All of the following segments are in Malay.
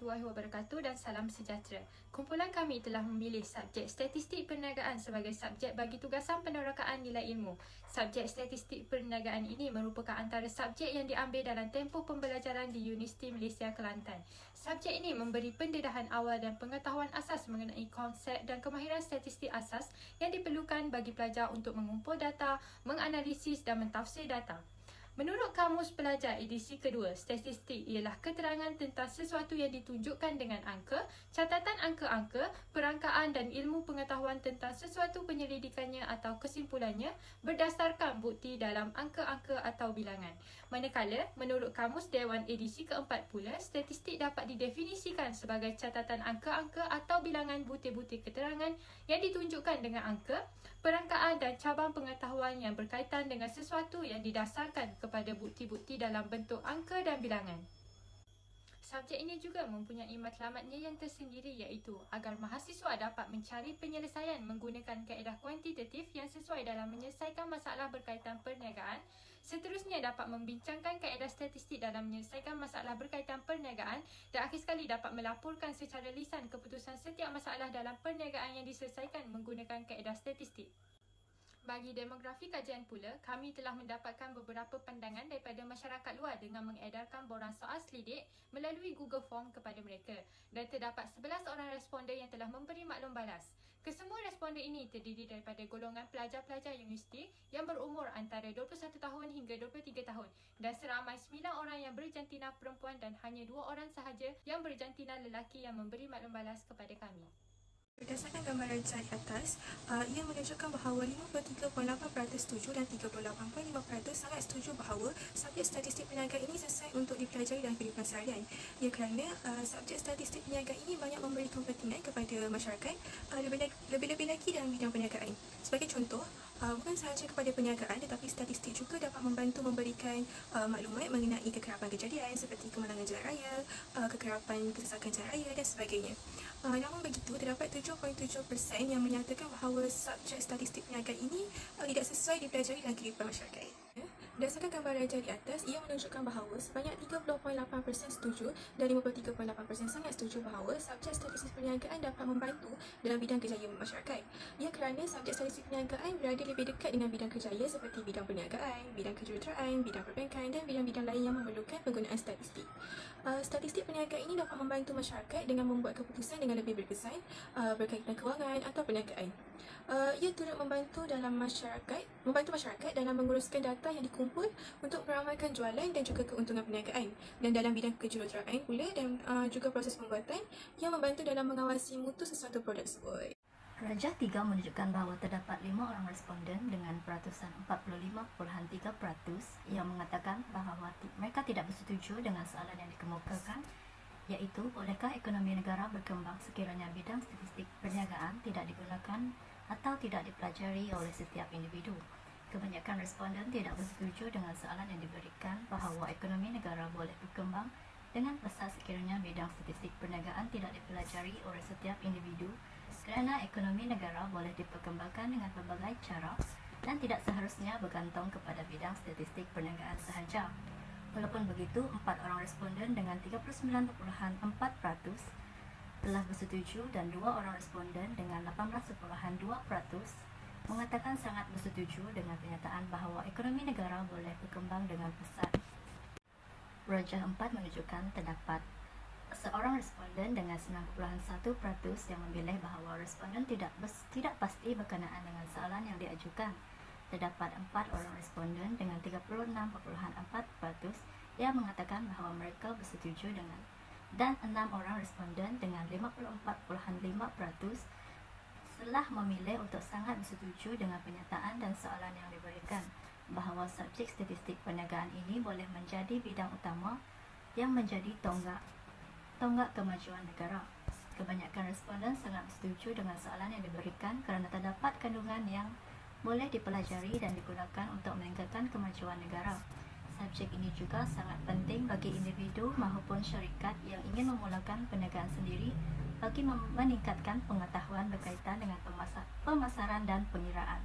warahmatullahi wabarakatuh dan salam sejahtera. Kumpulan kami telah memilih subjek statistik perniagaan sebagai subjek bagi tugasan penerokaan nilai ilmu. Subjek statistik perniagaan ini merupakan antara subjek yang diambil dalam tempoh pembelajaran di Universiti Malaysia Kelantan. Subjek ini memberi pendedahan awal dan pengetahuan asas mengenai konsep dan kemahiran statistik asas yang diperlukan bagi pelajar untuk mengumpul data, menganalisis dan mentafsir data. Menurut Kamus Pelajar edisi kedua, statistik ialah keterangan tentang sesuatu yang ditunjukkan dengan angka, catatan angka-angka, perangkaan dan ilmu pengetahuan tentang sesuatu penyelidikannya atau kesimpulannya berdasarkan bukti dalam angka-angka atau bilangan. Manakala, menurut Kamus Dewan edisi keempat pula, statistik dapat didefinisikan sebagai catatan angka-angka atau bilangan butir-butir keterangan yang ditunjukkan dengan angka, perangkaan dan cabang pengetahuan yang berkaitan dengan sesuatu yang didasarkan kepada bukti-bukti dalam bentuk angka dan bilangan. Subjek ini juga mempunyai matlamatnya yang tersendiri iaitu agar mahasiswa dapat mencari penyelesaian menggunakan kaedah kuantitatif yang sesuai dalam menyelesaikan masalah berkaitan perniagaan. Seterusnya dapat membincangkan kaedah statistik dalam menyelesaikan masalah berkaitan perniagaan dan akhir sekali dapat melaporkan secara lisan keputusan setiap masalah dalam perniagaan yang diselesaikan menggunakan kaedah statistik. Bagi demografi kajian pula, kami telah mendapatkan beberapa pandangan daripada masyarakat luar dengan mengedarkan borang soal selidik melalui Google Form kepada mereka dan terdapat 11 orang responden yang telah memberi maklum balas. Kesemua responden ini terdiri daripada golongan pelajar-pelajar universiti yang berumur antara 21 tahun hingga 23 tahun dan seramai 9 orang yang berjantina perempuan dan hanya 2 orang sahaja yang berjantina lelaki yang memberi maklum balas kepada kami. Berdasarkan gambaran chart atas, ia menunjukkan bahawa 53.8% setuju dan 38.5% sangat setuju bahawa subjek statistik perniagaan ini sesuai untuk dipelajari dalam kehidupan seharian. Ia kerana subjek statistik perniagaan ini banyak memberi kepentingan kepada masyarakat, lebih-lebih lagi dalam bidang perniagaan. Sebagai contoh, bukan sahaja kepada perniagaan tetapi statistik juga dapat membantu memberikan maklumat mengenai kekerapan kejadian seperti kemalangan jalan raya, kekerapan kesesakan jalan raya dan sebagainya. Namun begitu, terdapat 7.7% yang menyatakan bahawa subjek statistik perniagaan ini tidak sesuai dipelajari dalam kehidupan masyarakat. Berdasarkan gambaran di atas, ia menunjukkan bahawa sebanyak 30.8% setuju dan 53.8% sangat setuju bahawa subjek statistik perniagaan dapat membantu dalam bidang kerjaya masyarakat. Ia kerana subjek statistik perniagaan berada lebih dekat dengan bidang kerjaya seperti bidang perniagaan, bidang kejuruteraan, bidang perbankan dan bidang-bidang lain yang memerlukan penggunaan statistik. Statistik perniagaan ini dapat membantu masyarakat dengan membuat keputusan dengan lebih berkesan berkaitan kewangan atau perniagaan. Ia turut membantu masyarakat dalam menguruskan data yang dikumpul untuk meramalkan jualan dan juga keuntungan perniagaan, dan dalam bidang kejuruteraan pula dan juga proses pembuatan yang membantu dalam mengawasi mutu sesuatu produk tersebut. Rajah 3 menunjukkan bahawa terdapat 5 orang responden dengan peratusan 45.3% yang mengatakan bahawa mereka tidak bersetuju dengan soalan yang dikemukakan, iaitu bolehkah ekonomi negara berkembang sekiranya bidang statistik perniagaan tidak digunakan atau tidak dipelajari oleh setiap individu. Kebanyakan responden tidak bersetuju dengan soalan yang diberikan bahawa ekonomi negara boleh berkembang dengan besar sekiranya bidang statistik perniagaan tidak dipelajari oleh setiap individu kerana ekonomi negara boleh diperkembangkan dengan pelbagai cara dan tidak seharusnya bergantung kepada bidang statistik perniagaan sahaja. Walaupun begitu, 4 orang responden dengan 39.4% telah bersetuju dan 2 orang responden dengan 18.2% mengatakan sangat bersetuju dengan pernyataan bahawa ekonomi negara boleh berkembang dengan pesat. Rajah 4 menunjukkan terdapat seorang responden dengan 9.1% yang memilih bahawa responden tidak pasti berkenaan dengan soalan yang diajukan. Terdapat 4 orang responden dengan 36.4% yang mengatakan bahawa mereka bersetuju dengan, dan 6 orang responden dengan 54.5% telah memilih untuk sangat bersetuju dengan pernyataan dan soalan yang diberikan bahawa subjek statistik perniagaan ini boleh menjadi bidang utama yang menjadi tonggak kemajuan negara. Kebanyakan responden sangat setuju dengan soalan yang diberikan kerana terdapat kandungan yang boleh dipelajari dan digunakan untuk meningkatkan kemajuan negara. Subjek ini juga sangat penting bagi individu maupun syarikat yang ingin memulakan perniagaan sendiri bagi meningkatkan pengetahuan berkaitan dengan pemasaran dan pengiraan.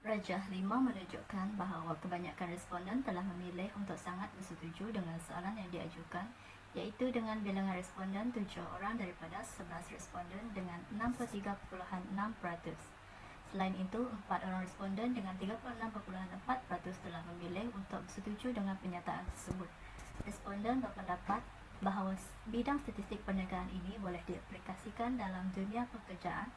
Rajah 5 menunjukkan bahawa kebanyakan responden telah memilih untuk sangat bersetuju dengan soalan yang diajukan, iaitu dengan bilangan responden 7 orang daripada 11 responden dengan 63.6%. Selain itu, 4 orang responden dengan 36.4% telah memilih untuk bersetuju dengan pernyataan tersebut. Responden berpendapat bahawa bidang statistik perniagaan ini boleh diaplikasikan dalam dunia pekerjaan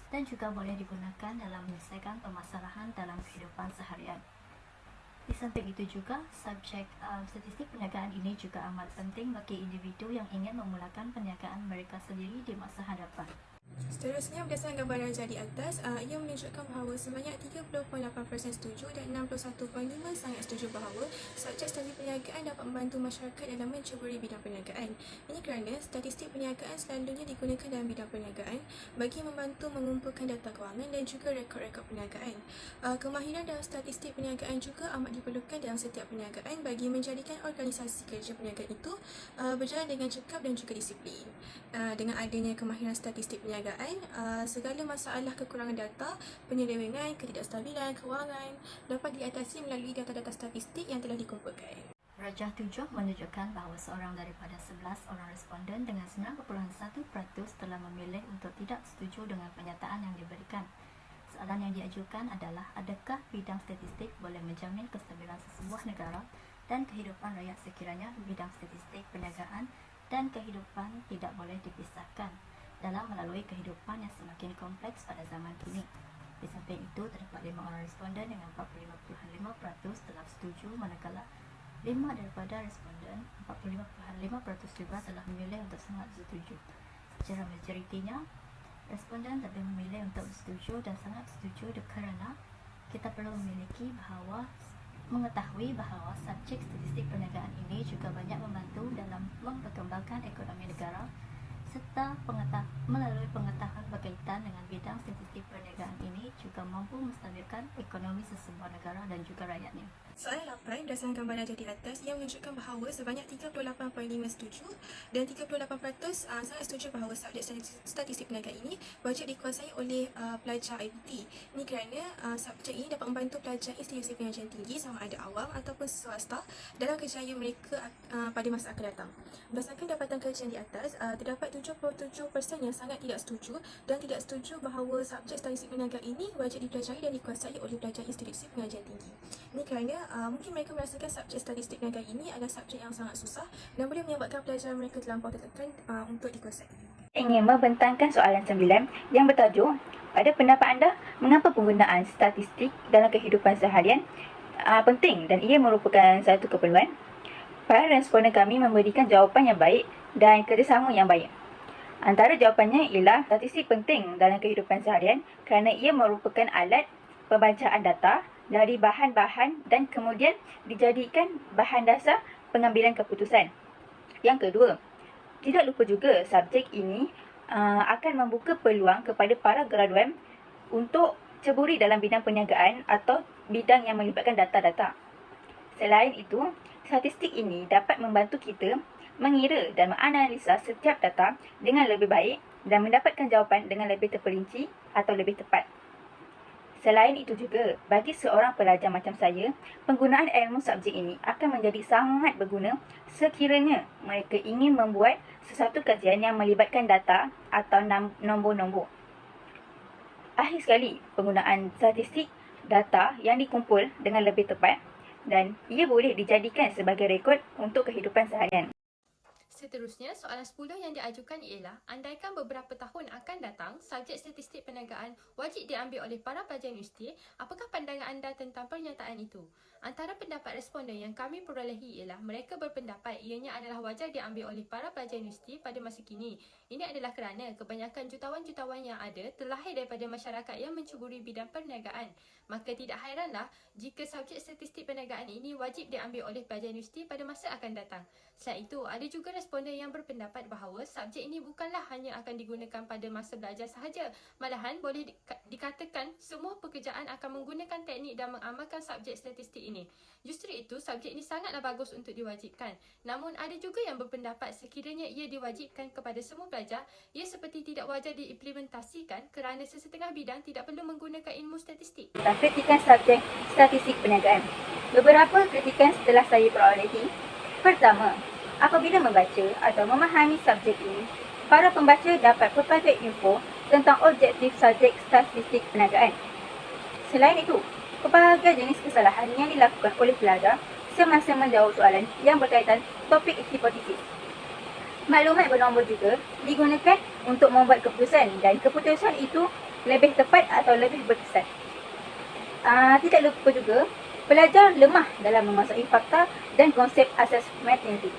dan juga boleh digunakan dalam menyelesaikan permasalahan dalam kehidupan seharian. Di samping itu juga, subjek statistik perniagaan ini juga amat penting bagi individu yang ingin memulakan perniagaan mereka sendiri di masa hadapan. Seterusnya, berdasarkan gambar rajah di atas, ia menunjukkan bahawa sebanyak 30.8% setuju dan 61.5% sangat setuju bahawa subjek statistik perniagaan dapat membantu masyarakat dalam menceburi bidang perniagaan. Ini kerana statistik perniagaan selalunya digunakan dalam bidang perniagaan bagi membantu mengumpulkan data kewangan dan juga rekod-rekod perniagaan. Kemahiran dalam statistik perniagaan juga amat diperlukan dalam setiap perniagaan bagi menjadikan organisasi kerja perniagaan itu berjalan dengan cekap dan juga disiplin. Dengan adanya kemahiran statistik perniagaan, segala masalah kekurangan data, penyelewengan, ketidakstabilan kewangan dapat diatasi melalui data-data statistik yang telah dikumpulkan. Rajah 7 menunjukkan bahawa seorang daripada 11 orang responden dengan 9.1% telah memilih untuk tidak setuju dengan pernyataan yang diberikan. Soalan yang diajukan adalah, adakah bidang statistik boleh menjamin kestabilan sesebuah negara dan kehidupan rakyat sekiranya bidang statistik perniagaan dan kehidupan tidak boleh dipisahkan dalam melalui kehidupan yang semakin kompleks pada zaman kini. Di samping itu, terdapat 5 orang responden dengan 45.5% telah setuju, manakala 5 daripada responden 45.5% juga telah memilih untuk sangat setuju. Secara majoritinya, responden lebih memilih untuk setuju dan sangat setuju kerana kita perlu mengetahui bahawa subjek statistik perniagaan ini juga banyak membantu dalam memperkembangkan ekonomi negara serta melalui pengetahuan berkaitan dengan bidang statistik perniagaan ini juga mampu menstabilkan ekonomi sesebuah negara dan juga rakyatnya. Soalan 8, berdasarkan gambar rajah di atas, ia menunjukkan bahawa sebanyak 38.5% setuju dan 38% sangat setuju bahawa subjek statistik perniagaan ini wajib dikuasai oleh pelajar IPT. Ini kerana subjek ini dapat membantu pelajar institusi pengajian tinggi sama ada awam ataupun swasta dalam kejayaan mereka pada masa akan datang. Berdasarkan dapatan kajian di atas, terdapat 77% yang sangat tidak setuju dan tidak setuju bahawa subjek statistik perniagaan ini wajib dipelajari dan dikuasai oleh pelajar institusi pengajian tinggi. Ini kerana mungkin mereka merasakan subjek statistik perniagaan ini adalah subjek yang sangat susah dan boleh menyebabkan pelajaran mereka terlampau tertekan untuk dikuasai. Ingin membentangkan soalan 9 yang bertajuk, pada pendapat anda, mengapa penggunaan statistik dalam kehidupan seharian penting dan ia merupakan satu keperluan? Para responden kami memberikan jawapan yang baik dan kerjasama yang baik. Antara jawapannya ialah statistik penting dalam kehidupan seharian kerana ia merupakan alat pembacaan data dari bahan-bahan dan kemudian dijadikan bahan dasar pengambilan keputusan. Yang kedua, tidak lupa juga subjek ini akan membuka peluang kepada para graduan untuk ceburi dalam bidang perniagaan atau bidang yang melibatkan data-data. Selain itu, statistik ini dapat membantu kita mengira dan menganalisa setiap data dengan lebih baik dan mendapatkan jawapan dengan lebih terperinci atau lebih tepat. Selain itu juga, bagi seorang pelajar macam saya, penggunaan ilmu subjek ini akan menjadi sangat berguna sekiranya mereka ingin membuat sesuatu kajian yang melibatkan data atau nombor-nombor. Akhir sekali, penggunaan statistik data yang dikumpul dengan lebih tepat dan ia boleh dijadikan sebagai rekod untuk kehidupan seharian. Seterusnya, soalan 10 yang diajukan ialah, andaikan beberapa tahun akan datang, subjek statistik perniagaan wajib diambil oleh para pelajar universiti, apakah pandangan anda tentang pernyataan itu? Antara pendapat responden yang kami perolehi ialah mereka berpendapat ianya adalah wajar diambil oleh para pelajar universiti pada masa kini. Ini adalah kerana kebanyakan jutawan-jutawan yang ada terlahir daripada masyarakat yang mencuburi bidang perniagaan. Maka tidak hairanlah jika subjek statistik perniagaan ini wajib diambil oleh pelajar universiti pada masa akan datang. Selain itu, ada juga responden yang berpendapat bahawa subjek ini bukanlah hanya akan digunakan pada masa belajar sahaja. Malahan boleh dikatakan semua pekerjaan akan menggunakan teknik dan mengamalkan subjek statistik ini. Justru itu, subjek ini sangatlah bagus untuk diwajibkan. Namun ada juga yang berpendapat sekiranya ia diwajibkan kepada semua pelajar, ia seperti tidak wajar diimplementasikan kerana sesetengah bidang tidak perlu menggunakan ilmu statistik. Kritikan subjek statistik perniagaan. Beberapa kritikan setelah saya perolehi. Pertama, Apabila membaca atau memahami subjek ini, para pembaca dapat pelbagai info tentang objektif subjek statistik perniagaan. Selain itu, pelbagai jenis kesalahan yang dilakukan oleh pelajar semasa menjawab soalan yang berkaitan topik hipotesis. Maklumat bernombor juga digunakan untuk membuat keputusan dan keputusan itu lebih tepat atau lebih berkesan. Tidak lupa juga, pelajar lemah dalam menguasai fakta dan konsep asas matematik.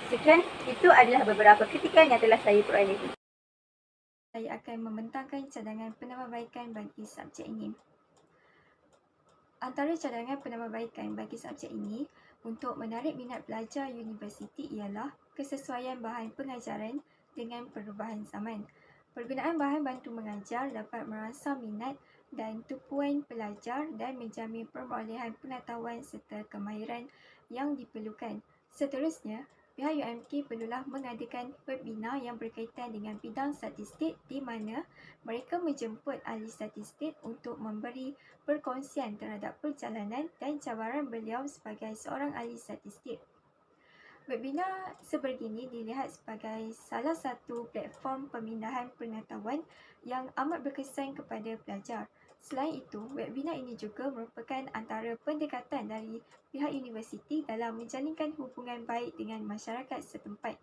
Sekian, itu adalah beberapa kritikan yang telah saya peroleh. Saya akan membentangkan cadangan penambahbaikan bagi subjek ini. Antara cadangan penambahbaikan bagi subjek ini untuk menarik minat pelajar universiti ialah kesesuaian bahan pengajaran dengan perubahan zaman. Penggunaan bahan bantu mengajar dapat merangsang minat dan tumpuan pelajar dan menjamin perolehan pengetahuan serta kemahiran yang diperlukan. Seterusnya, pihak UMK perlulah mengadakan webinar yang berkaitan dengan bidang statistik di mana mereka menjemput ahli statistik untuk memberi perkongsian terhadap perjalanan dan cabaran beliau sebagai seorang ahli statistik. Webinar sebegini dilihat sebagai salah satu platform pemindahan pengetahuan yang amat berkesan kepada pelajar. Selain itu, webinar ini juga merupakan antara pendekatan dari pihak universiti dalam menjalinkan hubungan baik dengan masyarakat setempat.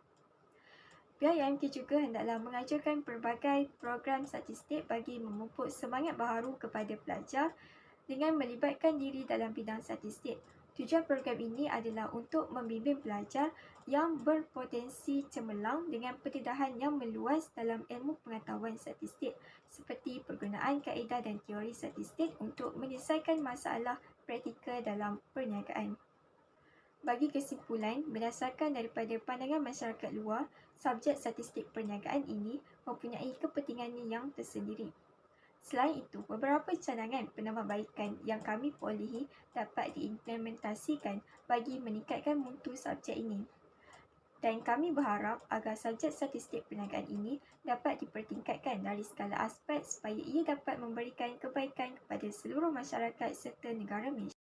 Pihak UMK juga hendaklah mengajarkan pelbagai program statistik bagi memupuk semangat baharu kepada pelajar dengan melibatkan diri dalam bidang statistik. Tujuan program ini adalah untuk membimbing pelajar yang berpotensi cemerlang dengan pendedahan yang meluas dalam ilmu pengetahuan statistik seperti penggunaan kaedah dan teori statistik untuk menyelesaikan masalah praktikal dalam perniagaan. Bagi kesimpulan, berdasarkan daripada pandangan masyarakat luar, subjek statistik perniagaan ini mempunyai kepentingannya yang tersendiri. Selain itu, beberapa cadangan penambahbaikan yang kami perolehi dapat diimplementasikan bagi meningkatkan mutu subjek ini. Dan kami berharap agar subjek statistik perniagaan ini dapat dipertingkatkan dari segala aspek supaya ia dapat memberikan kebaikan kepada seluruh masyarakat serta negara Malaysia.